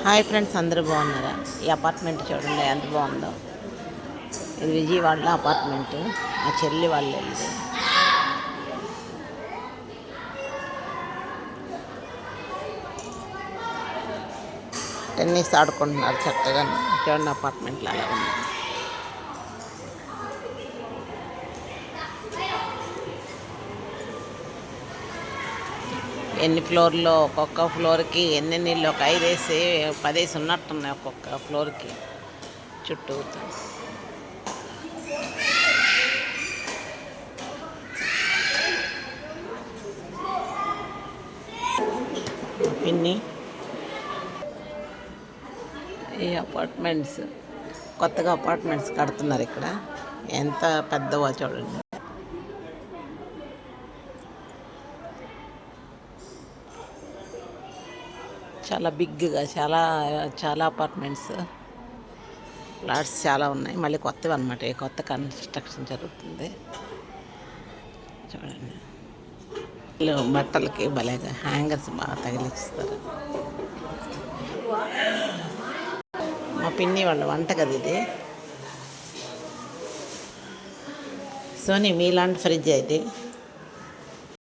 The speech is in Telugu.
హాయ్ ఫ్రెండ్స్, అందరూ బాగున్నారా? ఈ అపార్ట్మెంట్ చూడండి ఎంత బాగుందో. ఇది విజయవాడలో అపార్ట్మెంట్. మా చెల్లి వాళ్ళు వెళ్ళి టెన్నిస్ ఆడుకుంటున్నారు చక్కగా. చూడండి అపార్ట్మెంట్లో అలా ఉంది. ఎన్ని ఫ్లోర్లో, ఒక్కొక్క ఫ్లోర్కి ఎన్ని నీళ్ళు, ఒక 5 10 ఉన్నట్టున్నాయి ఒక్కొక్క ఫ్లోర్కి చుట్టూ. పిన్ని ఈ అపార్ట్మెంట్స్ కొత్తగా అపార్ట్మెంట్స్ కడుతున్నారు ఇక్కడ. ఎంత పెద్దవో చూడండి. చాలా బిగ్గా, చాలా చాలా అపార్ట్మెంట్స్, ఫ్లాట్స్ చాలా ఉన్నాయి. మళ్ళీ కొత్తవి అనమాట, కొత్త కన్స్ట్రక్షన్ జరుగుతుంది. చూడండి, బట్టలకి భలేగా హ్యాంగర్స్ బాగా తగిలిస్తారు. మా పిన్ని వాళ్ళ వంటగది ఇది. సోనీ, మీలాంటి ఫ్రిడ్జ్ అయితే